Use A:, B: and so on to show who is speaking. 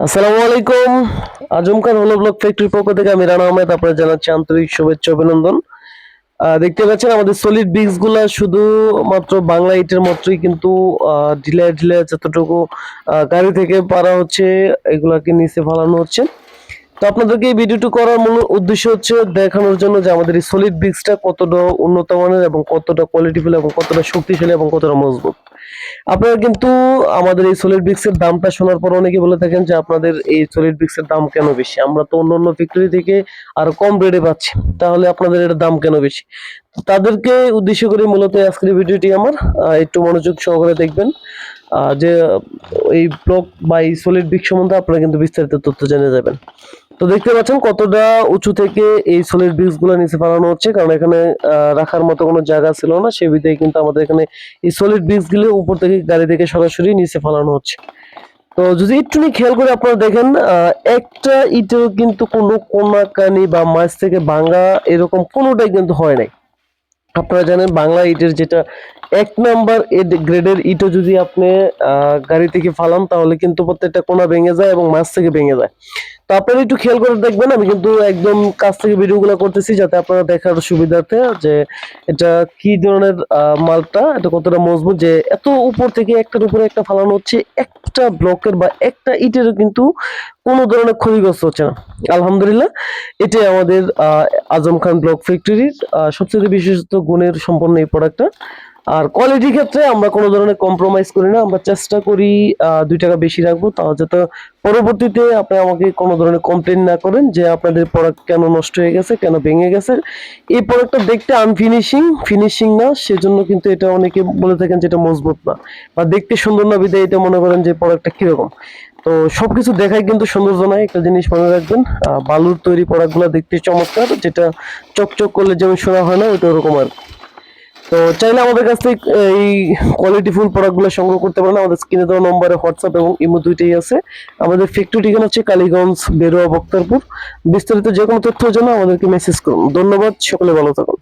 A: আসসালামু আলাইকুম। আজম খান হলো ব্লক ফ্যাক্টরির পক্ষ থেকে আমি রানা আহমেদ আপনার জানাচ্ছি আন্তরিক শুভেচ্ছা অভিনন্দন। দেখতে পাচ্ছেন আমাদের সলিড ব্রিক্স গুলা শুধুমাত্র বাংলা ইটের মতোই কিন্তু ঢিলে ঢিলে যতটুকু গাড়ি থেকে পারা হচ্ছে এগুলাকে নিচে ফালানো হচ্ছে। তো আপনাদেরকে এই ভিডিওটি করার মূল উদ্দেশ্য হচ্ছে দেখানোর জন্য যে আমাদের এই সলিড ব্রিক্সটা কতটা উন্নত মানের এবং কতটা কোয়ালিটিফুল এবং কতটা শক্তিশালী এবং কতটা মজবুত। আপনারা কিন্তু আমাদের এই সলিড ব্রিক্স এর দামটা শোনার পর অনেকে বলে থাকেন যে আপনাদের এই সলিড ব্রিক্স এর দাম কেন বেশি, আমরা তো অন্যান্য ফ্যাক্টরি থেকে আরো কম রেটে পাচ্ছি, তাহলে আপনাদের এর দাম কেন বেশি। তাদেরকে উদ্দেশ্য করে মূলত আজকের ভিডিওটি আমার একটু মনোযোগ সহকারে দেখবেন। যে এই ব্লক বা এই সলিড ব্রিক্স সম্বন্ধে আপনারা কিন্তু বিস্তারিত তথ্য জেনে যাবেন। তো দেখতে পাচ্ছেন কতটা উঁচু থেকে এই সলিড ব্রিক্স গুলো নিচে ফেলানো হচ্ছে, কারণ এখানে রাখার মতো কোনো জায়গা ছিল না, সেই বিধায় কিন্তু আমাদের এখানে এই সলিড ব্রিক্স গুলো উপর থেকে গাড়ি থেকে সরাসরি নিচে ফেলানো হচ্ছে। তো যদি একটু খেয়াল করে আপনারা দেখেন, একটা ইটেও কিন্তু কোনো কোনাকানি বা মাছ থেকে ভাঙা এরকম কোনোটাই কিন্তু হয় নাই। আপনারা জানেন বাংলা ইটের যেটা 1 নাম্বার গ্রেডের ইটও যদি আপনি গাড়ি থেকে ফালান তাহলে কিন্তু প্রত্যেকটা কোনা ভেঙে যায় এবং মাছ থেকে ভেঙে যায়। তো আপনারা একটু খেয়াল করে দেখবেন, আমি কিন্তু একদম কাছ থেকে ভিডিওগুলো করতেছি যাতে আপনারা দেখার সুবিধার্থে যে এটা কি ধরনের মালটা, এটা কতটা মজবুত, যে এত উপর থেকে একটার উপরে একটা ফালানো হচ্ছে, একটা ব্লকের বা একটা ইটেরও কিন্তু কোনো ধরনের ক্ষতিগ্রস্ত হচ্ছে না। আলহামদুলিল্লাহ, এটাই আমাদের আজম খান ব্লক ফ্যাক্টরির সবচেয়ে বিশেষত গুণের সম্পন্ন এই প্রোডাক্টটা। আর কোয়ালিটির ক্ষেত্রে আমরা কোনো ধরনের কম্প্রোমাইজ করি না, আমরা চেষ্টা করি 2 টাকা বেশি রাখবো, তাও যাতে পরবর্তীতে আপনি আমাকে কোনো ধরনের কমপ্লেন না করেন যে আপনাদের প্রোডাক্ট কেন নষ্ট হয়ে গেছে, কেন ভেঙে গেছে। এই প্রোডাক্টটা দেখতে ফিনিশিং না, সেজন্য কিন্তু এটা অনেকে বলে থাকেন যে এটা মজবুত না বা দেখতে সুন্দর না, বিধায় এটা মনে করেন যে প্রোডাক্টটা কিরকম। তো সবকিছু দেখাই কিন্তু সৌন্দর্য নয়, একটা জিনিস মনে রাখবেন, বালুর তৈরি প্রোডাক্টগুলো দেখতে চমৎকার, যেটা চকচক করলে যেমন শোনা হয় না ওইটা ওরকম আর। তো চাইলে আমাদের কাছ থেকে এই কোয়ালিটিফুল প্রোডাক্টগুলো সংগ্রহ করতে পারেন। আমাদের স্ক্রিনে দেওয়া নম্বরে হোয়াটসঅ্যাপ এবং ইমো দুইটাই আছে। আমাদের ফ্যাক্টরি ঠিকানা হচ্ছে কালীগঞ্জ, বেরোয়া, বক্তারপুর। বিস্তারিত যে কোনো তথ্যের জন্য আমাদেরকে মেসেজ করুন। ধন্যবাদ, সকলে ভালো থাকুন।